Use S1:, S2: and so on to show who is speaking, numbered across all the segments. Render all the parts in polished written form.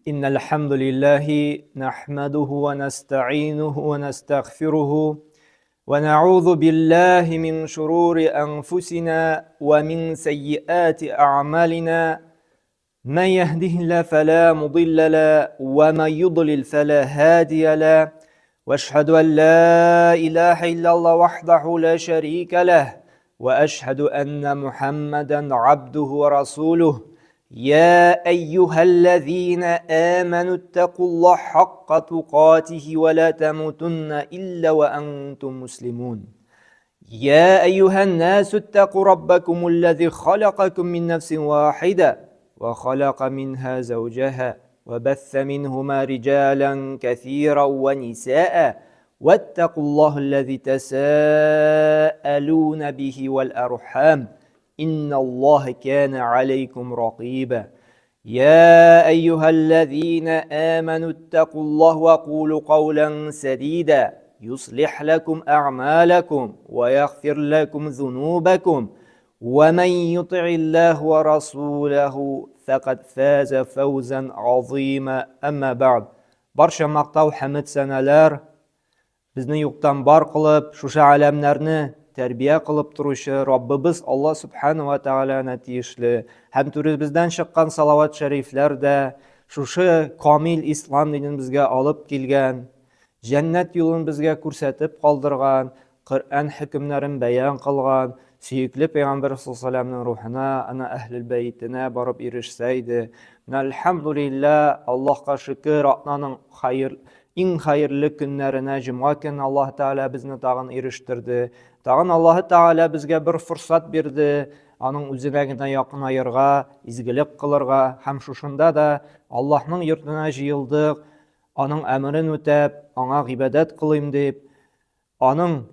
S1: إن الحمد لله نحمده ونستعينه ونستغفره ونعوذ بالله من شرور أنفسنا ومن سيئات أعمالنا من يهده الله فلا مضل له ومن يضلل فلا هادي له وأشهد أن لا إله إلا الله وحده لا شريك له وأشهد أن محمدا عبده ورسوله يا أيها الذين آمنوا اتقوا الله حق تقاته ولا تموتن إلا وأنتم مسلمون يا أيها الناس اتقوا ربكم الذي خلقكم من نفس واحدة وخلق منها زوجها وبث منهما رجالا كثيرا ونساء واتقوا الله الذي تساءلون به والأرحام إن الله كان عليكم رقيبا يا أيها الذين آمنوا اتقوا الله وقولوا قولا سديدا يصلح لكم أعمالكم ويغفر لكم ذنوبكم ومن يطع الله ورسوله فقد فاز فوزا عظيما أما بعد برشا مقطع حمد سنالار بزني يقتن بار قلب شوشا علمنارني тәрбия қылып тұрушы Раббыбыз Алла Субхану ва Тағалана тиешлі. Һәм түребездән шыққан салават шәрифләр дә шушы камил ислам динен безгә алып килгән, жәннәт юлын безгә күрсәтеп калдырган, Коръән хөкемнәрен бәян кылган, сөекле Пәйгамбәр саллаллаһу алейһи ва сәлләмнең рухына, ана әһлел бәйтенә барып ирешсә иде. Әлхәмдүлилләһ, Аллаһка шөкер, атнаның иң хәерле көннәренә җомга көн Аллаһ Тәгалә безне тагын ирештерде. Тагын Аллаһ Тәгалә безгә бер форсат бирде, аның үзенә генә якынайырга, изгелек кылырга, һәм шушында да Аллаһның йортына җыелдык, аның әмрен үтәп, аңа гыйбадәт кылыйм дип, аның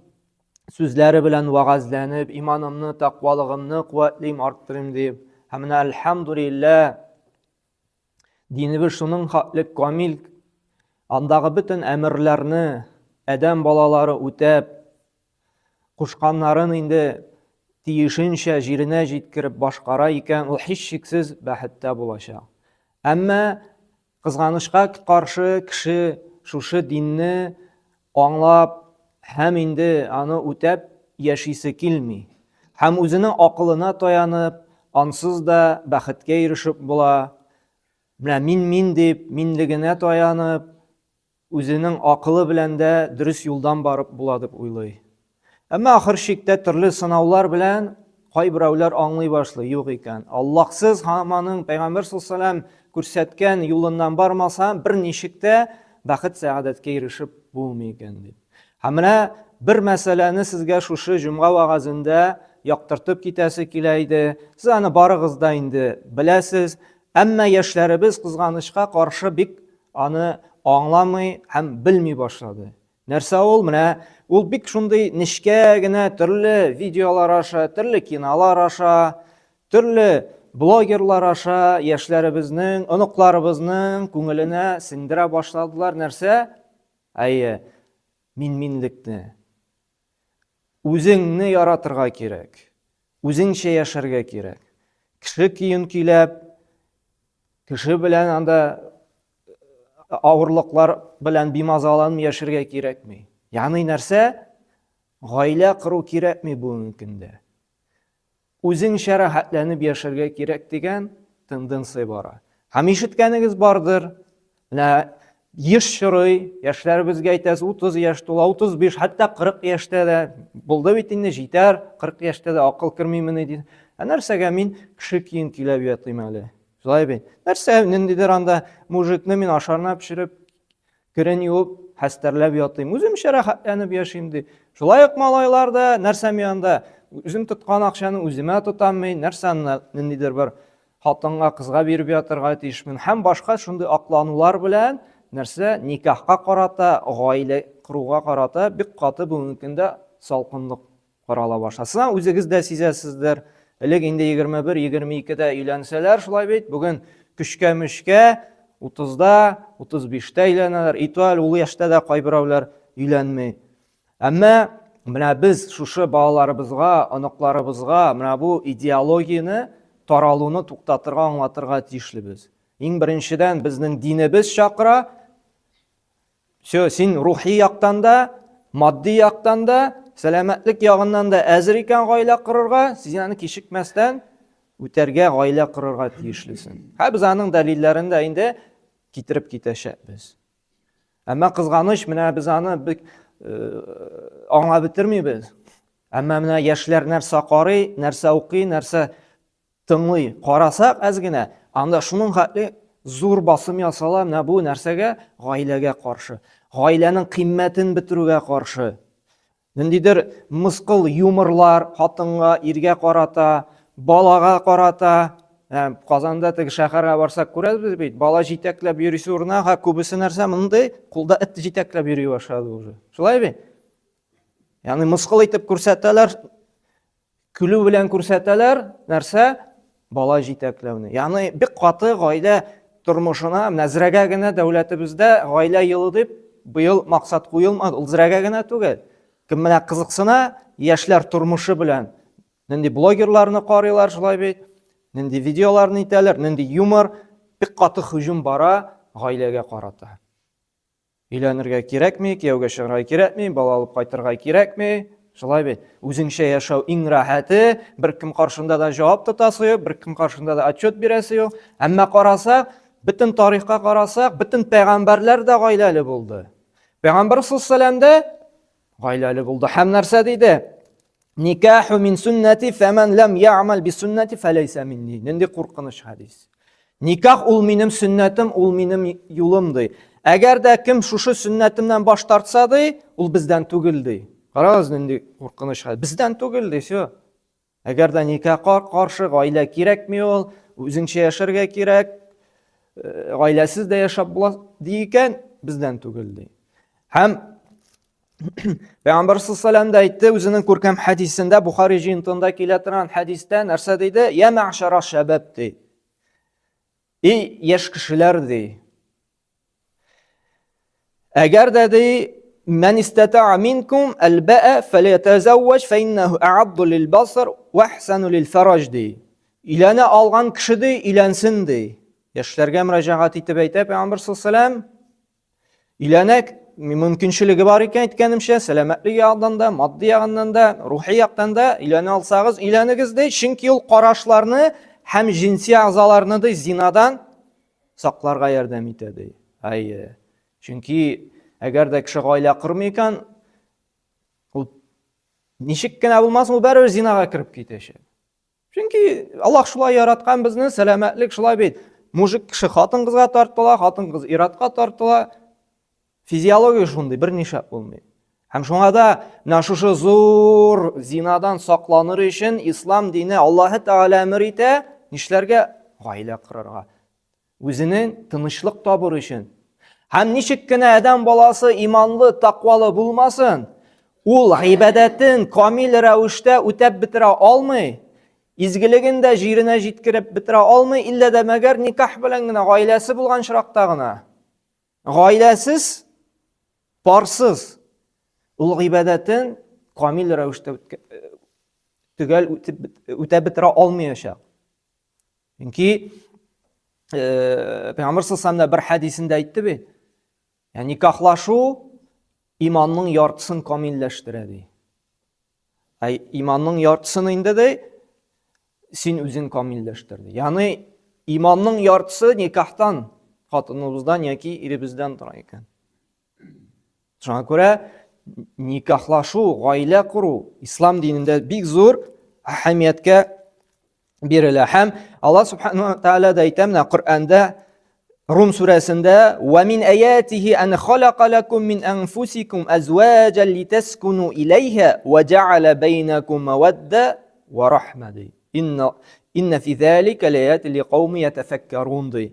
S1: сүзләре белән вагазланып, иманымны, тақвалыгымны куәтлим, арттырыйм дип, һәм әлхәмдүлилләһ, динебез шуның хаклык камил, андагы бөтен әмерләрне адәм балалары үтәп, кушканнарын инде тиешенчә җиренә җиткереп башкара икән, ул һичшиксез бәхеттә булачак. Әмма кызганычка каршы кеше шушы динне аңлап һәм инде аны үтәп яшисе килми. Һәм үзенең акылына таянып, ансыз да бәхеткә ирешеп була. Менә мин дип, минлегенә таянып, үзенең акылы белән дә дөрес юлдан барып була дип уйлый. Әмма ахыр чиктә төрле сынаулар белән кайберәүләр аңлый башлый, юк икән. Аллаһсыз һаманың Пәйгамбәр саллаллаһу алейһи ва сәлләм күрсәткән юлыннан бармаса, бер ничектә бәхет сәгадәткә ирешеп булмый икән дип. Һәм менә бер мәсьәләне сезгә шушы җомга вагазында яктыртып китәсе килә иде. Сез аны барыгыз да инде беләсез. Әмма яшьләребез кызганычка каршы бик аны аңламый һәм белми башлады. Нәрсә ул? Менә ул бик шундый нечкә генә төрле видеолар аша, төрле кинолар аша, төрле блогерлар аша яшьләребезнең, оныкларыбызның күңеленә сеңдерә башладылар. Нәрсә? Әйе, минлекне. Үзеңне яратырга кирәк. Үзеңчә яшәргә кирәк. Кеше киен киләп, кеше белән анда авырлыклар белән бимазаланып яшәргә кирәкми. Ягъни нәрсә? Гаилә кору кирәкми бу мөмкиндә. Үзең шәрәхәтләнеп яшәргә кирәк дигән тенденция бара. Һәм ишеткәнегез бардыр. Менә еш чырый, яшьләребезгә әйтәс 30 яшь тула, 35, хәтта 40 яшьтә дә булды бит инде, җитәр, 40 яшьтә дә акыл кермиме ди. Нәрсәгә мин кеше киен киләп ятыйм әле? Шулай бит. Нәрсә ниндидер анда мужикны мин ашарына пешереп, керен юып, хәстәрләп ятыйм. Үзем шәрәхәтләнеп яшим ди. Шулай ук малайлар да нәрсә янда үзем тоткан акчаны үземә тотаммый, нәрсә ниндидер бер хатынга, кызга биреп ятырга тиешмен. Һәм башка шундый акланулар белән нәрсә никахка карата, гаилә куруга карата бик каты бу мөмкиндә салкынлык карала башласа. Үзегез дә сизәсездер. Элек инде 21-22дә өйләнсәләр, шулай бит, бүген көчкә-мөшкә 30да, 35тә өйләнәләр. Итвал ул яшьтә дә кайберәүләр өйләнмәй. Әмма менә без шушы балаларыбызга, оныкларыбызга менә бу идеологияне таралуны туктатырга, аңлатырга тиешлебез. Иң беренчедән безнең динебез чакыра. Син рухи яктан да, матди яктан да, сәламәтлек ягыннан да әзер икән гаилә корырга, син аны кичекмәстән үтәргә, гаилә корырга тиешлесең. Без аның дәлилләрен дә инде китереп китәчәкбез. Әмма кызганыч, менә без аны аңлап бетермибез. Әмма менә яшьләр нәрсә карый, нәрсә укый, нәрсә тыңлый, карасак әз генә, анда шуның хәтле зур басым ясала, менә бу нәрсәгә, гаиләгә каршы, гаиләнең кыйммәтен бетерүгә каршы. Ниндидер мыскыл юморлар хатынга, иргә карата, балага карата. Казанда теге шәһәргә барсак күрәбез бит, бала җитәкләп йөрисе урына, күбесе нәрсә мондай, кулда эт җитәкләп йөри башлады уже. Шулай бит? Ягъни мыскыл итеп күрсәтәләр, күлү белән күрсәтәләр, нәрсә? Бала җитәкләүне. Ягъни бик каты гаилә тормышына, нәзрәгә генә дәүләтебездә гаилә елы дип быел максат куелмады. Ул зрәгә генә түгел. Кем менә кызыксына яшьләр тормышы белән, нинди блогерларны карыйлар, шулай бит, нинди видеоларны итәләр, нинди юмор, бик каты һөҗүм бара гаиләгә карата. Өйләнергә кирәкми, кияүгә чыгарга кирәкми, бала алып кайтырга кирәкми, шулай бит. Үзеңчә яшәү иң рәхәте, беркем каршында да җавап тотасы, беркем каршында да отчет бирәсе. Әмма карасак, бөтен тарихка карасак, бөтен пәйгамбәрләр дә гаиләле булды. Пәйгамбәр саллаллаху алейһи ва сәлләм гаиләле булды. Һәм нәрсә диде? Никаху мин суннати, фәмән лам яъмал би суннати фәләйсә минни. Нинди куркыныч хадис. Никах ул минем сөннәтем, ул минем юлым ди. Әгәр дә кем шушы сөннәтемнән баш тартса ди, ул бездән түгел ди. Карагыз, нинди куркыныч хадис. Бездән түгел ди, все. Әгәр дә никахка каршы гаилә кирәкми ул, үзеңчә яшәргә кирәк, гаиләсез дә яшәп була ди икән, бездән түгел ди. Һәм Пәйгамбәр саллаллаху алейһи ва сәлләм әйтте үзенең күркәм хадисендә, Бухари җыентында килә торган хадистә нәрсә диде? Я мәшәра шәбаб ди. И яшь кешеләр ди. Әгәр дә ди, мен истата'a минкум al-ba'a falyatazawwaj fa innahu a'addu lil-basar wa ahsanu lil-faraj ди. Иләнә алган кеше ди, иләнсен ди. Яшьләргә мөрәҗәгать итеп әйтә Пәйгамбер саллаллаху алейһи ва сәлләм. Иләнәк мөмкинчелеге бар икән әйткәнемчә, сәламәтлек ягыннан да, матди ягыннан да, рухи яктан да иләнә алсагыз, иләнегез ди, чөнки ул карашларны һәм җинси агзаларны ди зинадан сакларга ярдәм итә ди. Чөнки әгәр дә кеше гаилә курмый икән, ул ничек кенә булмасын, ул бәрабәр зинага кирип китәчәк. Чөнки Аллаһ шулай яраткан безне, сәламәтлек шулай бит. Мужик кеше хатын кызга тартыла, хатын кыз иратка тартыла. Физиология шундый, берничә булмый. Һәм шуңа да шушы зур зинадан сакланыр өчен ислам дине Аллаһ Тәгалә әмер итә, нишләргә? Гаилә корырга. Үзенең тынычлык табыр өчен. Һәм ничек кенә адәм баласы иманлы, тақвалы булмасын, ул гыйбадәтен камил рәвештә үтәп бетерә алмый, изгелеген дә җиренә җиткереп бетерә алмый, иллә дә мәгәр никах белән генә, гаиләсе булган чиракта гына. Гаиләсез, парсыз, ул гыйбадәтен камил рәвештә үтәп бетерә алмаячак. Чөнки Пәйгамбер саллаллаху алейһи ва сәлләм бер хадисендә әйтте бит, никахлашу иманның яртысын камилләштерә ди. Иманның яртысын инде ди, син үзең камилләштер ди. Ягъни иманның яртысы никахтан, хатыныбыздан яки иребездән тора икән. Шуңа күрә никахлашу, гаилә куру ислам динендә бик зур әһәмияткә бирелә. Һәм Аллаһ субханаһу ва тааля да әйтә менә Коръәндә, Рум сүрәсендә: "Ва мин аятихи ан халака лакум мин анфусикум азваджан литаскуну илайха ва джа'ала байнакум мавадда ва рахма". Инна фи залика лаятин лиқауми ятафаккарун ди.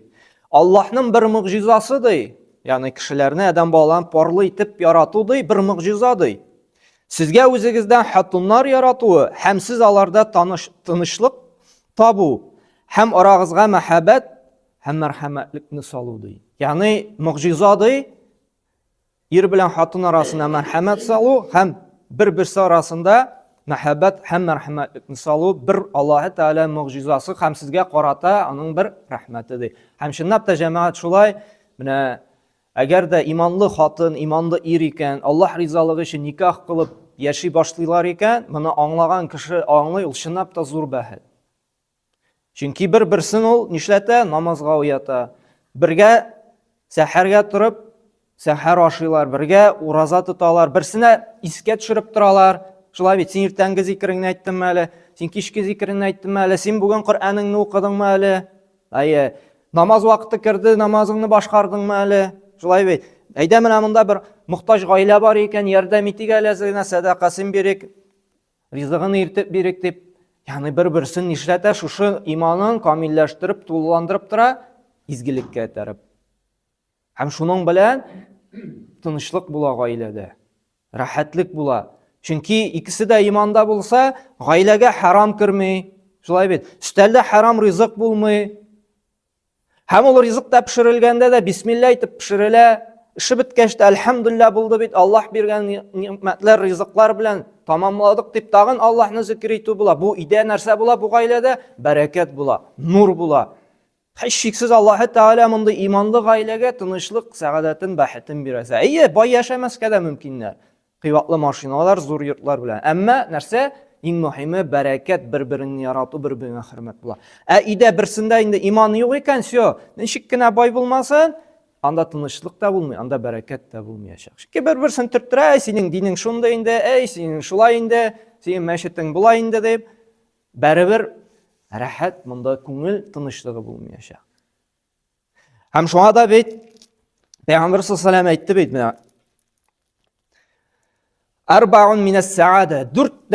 S1: Аллаһның бер мөгъҗизасы ди. Ягъни кешеләрне, адәм балаларын парлы итеп ярату ди, бер мөгъҗиза ди. Сезгә үзегездән хатыннар яратуы һәм сез аларда тынычлык табу һәм арагызга мәхәббәт һәм мәрхәмәтлекне салу ди. Ягъни мөгъҗиза ди, ир белән хатын арасында мәрхәмәт салу һәм бер-берсе арасында мәхәббәт һәм мәрхәмәтлекне салу бер Аллаһы Тәгалә мөгъҗизасы һәм сезгә карата аның бер рәхмәте ди. Һәм чынлап та җәмәгать шулай, менә әгәр дә иманлы хатын, иманлы ир икән, Аллаһ ризалыгы өчен никах кылып яши башлыйлар икән, моны аңлаган кеше аңлый, ул чынлап та зур бәхет. Чөнки бер-берсен ул нишләтә? Намазга уята. Бергә сәхәргә торып, сәхәр ашыйлар, бергә ураза тоталар, берсенә искә төшереп торалар. Шулай бит, син иртәнге зикреңне әйттеңме әле? Син кичке зикреңне әйттеңме әле? Син бүген Коръәнеңне укыдыңмы әле? Намаз вакыты керде, намазыңны башкардыңмы әле? Шулай бит. Әйдә менә монда бер мохтаҗ гаилә бар икән, ярдәм итик әле, садакасын бирик, ризыгын иртеп бирик дип. Ягъни бер-берсен нишләтә? Шушы иманын камилләштереп, тулыландырып тора, изгелеккә этәреп. Һәм шуның белән тынычлык була гаиләдә, рәхәтлек була. Чөнки икесе дә иманда булса, гаиләгә харам керми. Шулай бит. Өстәлдә харам ризык булмый. Һәм ул ризык та пешерелгәндә дә бисмилла әйтеп пешерелә. Эше беткәч тә әлхәмдулилла булды бит. Аллаһ биргән ниъмәтләр, ризыклар белән тамамладык дип тагын Аллаһны зикр итү була. Бу идә нәрсә була бу гаиләдә? Бәрәкәт була, нур була. Һичшиксез Аллаһы Тәгалә монда иманлы гаиләгә тынычлык, сәгадәтен, бәхетен бирәсе. Бай яшәмәскә дә мөмкиннәр. Кыйбатлы машиналар, зур йортлар белән. Әмма нәрсә? Иң мөһиме бәрәкәт, бер-берен ярату, бер-беренә хөрмәт була. Идә берсендә инде иман юк икән, ничек кенә бай булмасын, анда тынычлык та булмый, анда бәрәкәт тә булмаячак. Чөнки бер-берсен төрттерә, синең динең шунда инде, синең шулай инде, синең мәчетең булай инде дип, бәрабер рәхәт, монда күңел тынычлыгы булмаячак. Һәм шуңа да бит Пәйгамбер саллаллаһу алейһи ва сәллям әйтте бит менә Арбаун минас саада. Дүрт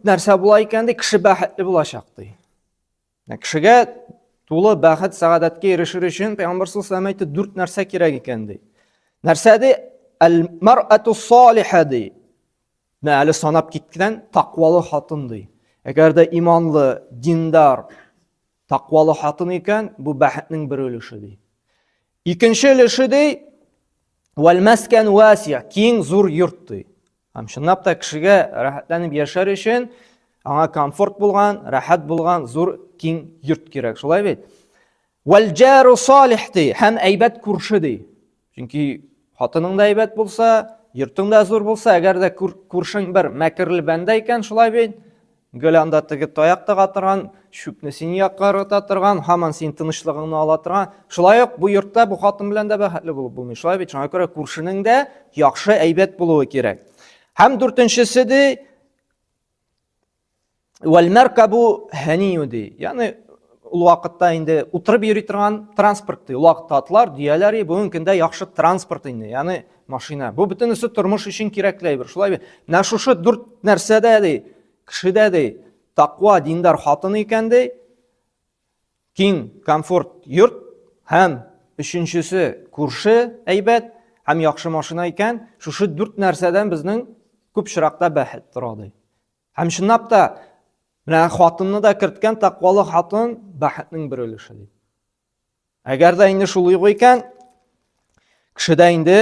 S1: нәрсә була икән ди, кеше бәхетле булачак ди. Кешегә тулы бәхет, сәгадәткә ирешер өчен Пәйгамбер саллаллаһу алейһи ва сәллям әйтте, дүрт нәрсә кирәк икән ди. Нәрсә ди? Әл-маръату салиха ди. Әле санап киткән тақвалы хатын ди. Әгәр дә иманлы, диндар, тақвалы хатын икән, бу бәхетнең бер өлеше ди. Икенче өлеше ди, вәл-мәскән васия, киң зур йорт ди. Һәм чынлап та кешегә рәхәтләнеп яшәр өчен аңа комфорт булган, рәхәт булган зур киң йорт кирәк. Шулай бит. Вәл-җару салих ди, һәм әйбәт күрше ди. Чөнки хатының да әйбәт булса, йортың да зур булса, әгәр дә күршең бер мәкерле бәндә икән, шулай бит. Гөл анда теге таяк тыга торган, шүпне син якка ырыта торган, һаман син тынычлыгыңны ала торган. Шулай ук бу йортта бу хатын белән дә бәхетле булып булмый. Шулай бит, шуңа күрә күршенең дә яхшы әйбәт булуы кирәк. Һәм дүртенчесе ди, вәл-маркабу һанию ди. Ягъни ул вакытта инде утырып йөри торган транспорт ди. Ул вакытта атлар, дияләр, бүген көндә яхшы транспорт инде, ягъни машина. Бу бөтенесе тормыш өчен кирәкле бер. Шулай бит. Менә шушы дүрт нәрсәдә ди, кешедә ди, тақва, диндар хатын икән ди, киң, комфорт йорт, һәм өченчесе күрше әйбәт, һәм яхшы машина икән, шушы дүрт нәрсәдән безнең күп чиракта бәхет тора ди. Һәм чынлап та менә хатынны да керткән тақвалы хатын бәхетнең бер өлеше ди. Әгәр дә инде шул юк икән, кешедә инде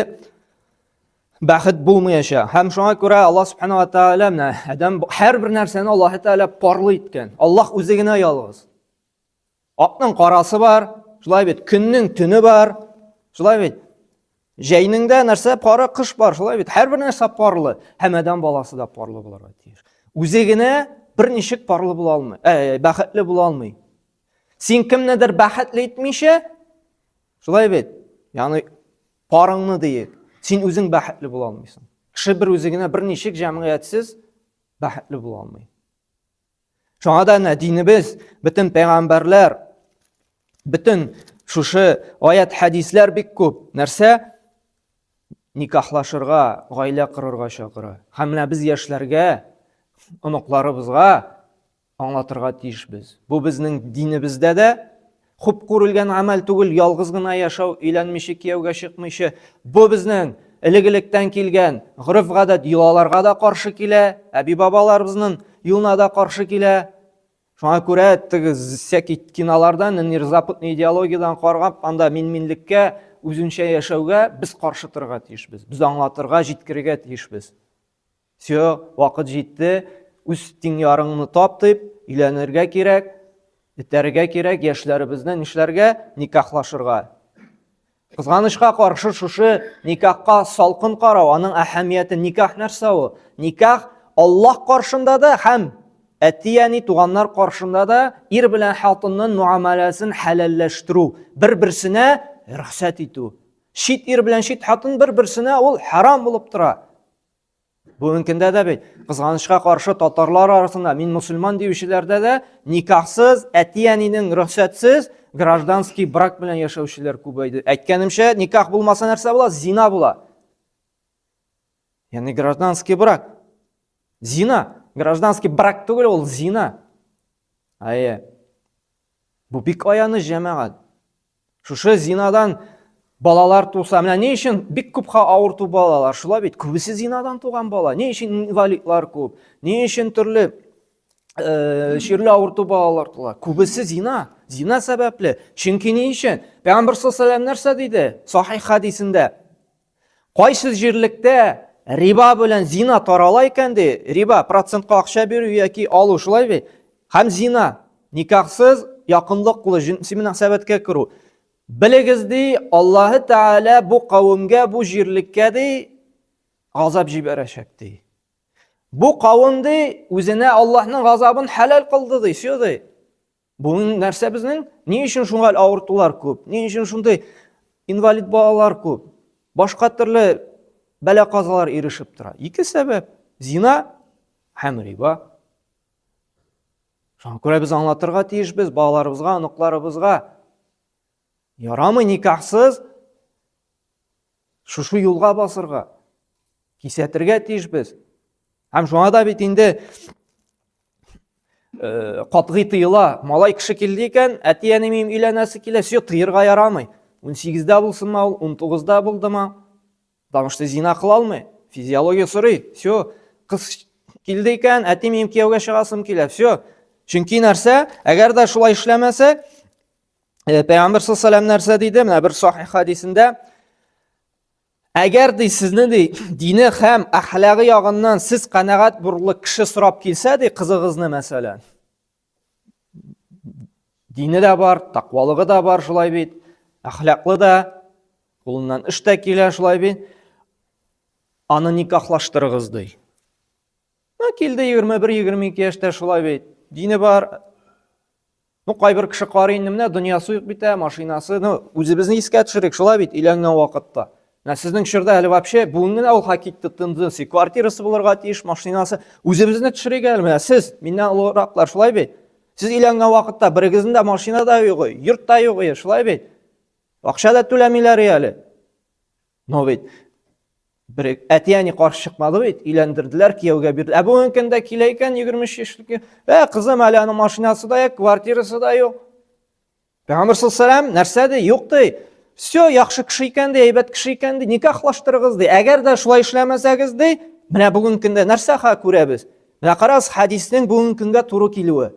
S1: бәхет булмаячак. Һәм шуңа күрә Аллаһ субхана ва тааля менә адам һәрбер нәрсәне Аллаһ тааля парлы иткән. Аллаһ үзе генә ялгыз. Акның карасы бар, шулай бит, көннең төне бар, шулай бит. Җәйнең дә нәрсә пары, кыш бар, шулай бит. Һәрбер нәрсә парлы, һәм адам баласы да парлы булырга тиеш. Үзе генә берничек парлы була алмый, бәхетле була алмый. Син кемнедер бәхетле итмичә, шулай бит. Ягъни парыңны диек. Син үзең бәхетле була алмыйсың. Кеше бер үзе генә берничек җәмгыятьсез бәхетле була алмый. Шуңа да динебез, бөтен пәйгамбәрләр, бөтен шушы аят хадисләр бик күп нәрсә никахлашырга, гаилә корырга чакыра. Һәм менә без яшьләргә, оныкларыбызга аңлатырга тиешбез. Бу безнең динебездә дә хуп күрелгән амал түгел, ялгыз гына яшәү, өйләнмичә, кияүгә чыкмыйча. Бу безнең элек-электән килгән гырыф-гадәт йолаларга да каршы килә, әби-бабаларыбызның юлына да каршы килә. Шуңа күрә теге всякий кинолардан, нирзапытный идеологиядан каргап, анда минлеккә, үзенчә яшәүгә без каршы торырга тиешбез. Без аңлатырга, җиткерергә тиешбез. Все, вакыт җитте, үз тиңярыңны тап дип, өйләнергә кирәк, итәргә кирәк, яшьләребезне нишләргә? Никахлашырга. Кызганычка каршы шушы никахка салкын карау, аның әһәмияте, никах нәрсә ул? Никах Аллаһ каршында да һәм әти-яни туганнар каршында да ир белән хатынның муамаласын хәләлләштерү, бер-берсенә рөхсәт итү. Шит ир белән шит хатын бер-берсенә ул харам булып тора. Бүгенге көндә дә бит кызганычка каршы татарлар арасында, мин мусульман диючеләрдә дә никахсыз, әти-янинең рөхсәтсез гражданский брак белән яшәүчеләр күбәйде. Әйткәнемчә, никах булмаса нәрсә була? Зина була. Ягъни гражданский брак. Зина. Гражданский брак түгел, ул зина. Бу бик аяныч җәмәгать. Шушы зинадан балалар туса, менә ни өчен бик күп авырту балалар? Шулай бит, күбесе зинадан туган бала. Ни өчен инвалидлар күп? Ни өчен төрле ширле авырту балалар тула? Күбесе зина. Зина сәбәпле. Чөнки ни өчен? Пәйгамбер саллаллаһу алейһи нәрсә диде? Сахих хадисендә. Кайсы җирлектә риба белән зина тарала икән ди, риба процентка акча бирү яки алу, шулай бит. Һәм зина, никахсыз якынлык кылу, җинси мөнәсәбәткә керү. Белегез ди, Аллаһы Тәгалә бу кавымга, бу җирлеккә ди газап җибәрәчәк ди. Бу кавым ди үзенә Аллаһның газабын хәлал кылды ди, все ди. Бу нәрсә безнең? Ни өчен шуңа авыртулар күп? Ни өчен шундый инвалид балалар күп? Башка төрле бәла-казалар ирешеп тора. Ике сәбәп: зина һәм риба. Шуңа күрә без аңлатырга тиешбез балаларыбызга, оныкларыбызга. Ярамый никахсыз шушы юлга басырга, кисәтергә тиешбез. Һәм шуңа да бит инде катгый тыела. Малай кеше килде икән, әти-әни минем өйләнәсе килә, все, тыерга ярамый. 18-дә булсынмы, 19-да булдымы? Потому что зина кыла алмый. Физиология сорый. Все, кыз килде икән, әти минем кияүгә чыгасым килә. Все. Чөнки нәрсә? Әгәр дә шулай эшләмәсә, Пәйгамбер саллаллаһу алейһи нәрсә диде? Менә бер сахих хадисендә, әгәр ди сезне ди дине һәм әхлагы ягыннан сез канәгать бурлы кеше сорап килсә ди, кызыгызны мәсәлән, дине дә бар, тақвалыгы да бар, шулай бит, әхлаклы да, кулыннан эш тә килә, шулай бит, аны никахлаштырыгыз ди. Килде 21-22 яшьтә, шулай бит, дине бар. Кайбер кеше карый инде, менә дөньясы юк бит, машинасы, үзебезне искә төшерик, шулай бит, өйләнгән вакытта. Сезнең шырда әле вообще бүген генә ул хакыйкать тотынды, квартирасы булырга тиеш, машинасы, үзебезне төшерик әле, сез, миннән олыраклар, шулай бит. Сез өйләнгән вакытта берегезнең дә машина да юк, йорт та юк, шулай бит. Акча да түләмиләр әле. Бит. Әти-әни каршы чыкмады бит, өйләндерделәр, кияүгә бирде. Бүген көндә килә икән 23 яшьлек, кызым әле аның машинасы да юк, квартирасы да юк. Пәйгамбер саллаллаһу алейһи ва саллям нәрсә ди? Юк ди. Все, яхшы кеше икән ди, әйбәт кеше икән ди, никахлаштырыгыз ди. Әгәр дә шулай эшләмәсәгез ди, менә бүген көндә нәрсә күрәбез? Менә карагыз, хадисның бүген көнгә туры килүе.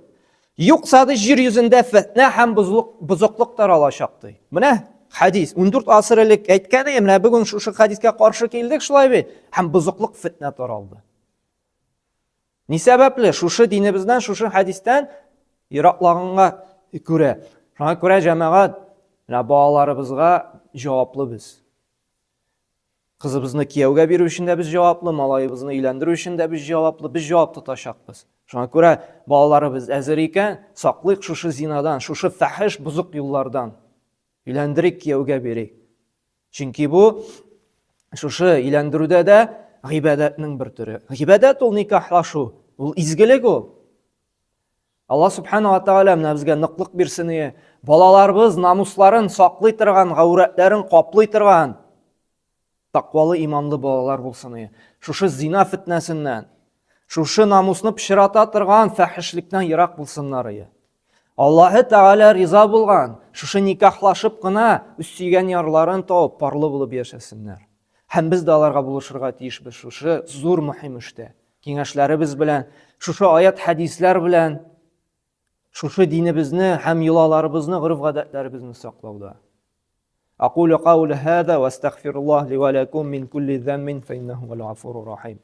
S1: Юкса ди җир йөзендә фитнә һәм бозыклык таралачак ди. Менә хадис 14 асыр элек әйткән, менә бүген шушы хадискә каршы килдек, шулай бит, һәм бозыклык фитнә таралды. Ни сәбәпле? Шушы динебездән, шушы хадистан ераклаганга күрә. Шуңа күрә җәмәгать, менә балаларыбызга җаваплы без. Кызыбызны кияүгә бирү өчен дә без җаваплы, малайыбызны өйләндерү өчен дә без җаваплы, без җавап тотачакбыз. Шуңа күрә балаларыбыз әзер икән, саклыйк шушы зинадан, шушы фәхиш бузык юллардан. Өйләндерик, кияүгә бирик. Чөнки бу шушы өйләндерүдә дә гыйбадәтнең бер төре. Гыйбадәт ул никахлашу, ул изгелек ул. Аллаһ субхана ва тааля менә безгә ныклык бирсен, балаларыбыз намусларын саклый торган, гауратларын каплый торган тақвалы, иманлы балалар булсын. Шушы зина фитнәсеннән, шушы намусны пычрата торган фәхишлектән ерак булсыннар. Аллаһы Тәгалә риза булган, шушы никахлашып кына үз сөйгән ярларын тауып парлы булып яшәсеннәр. Һәм без дә аларга булышырга тиешбез шушы зур мөһим эштә. Киңәшләребез белән, шушы аят хадислар белән, шушы динебезне һәм йолаларыбызны, гырыф-гадәтләребезне саклауда. أقول قول هذا واستغفر الله لي ولكم من كل ذنب فإنه هو الغفور الرحيم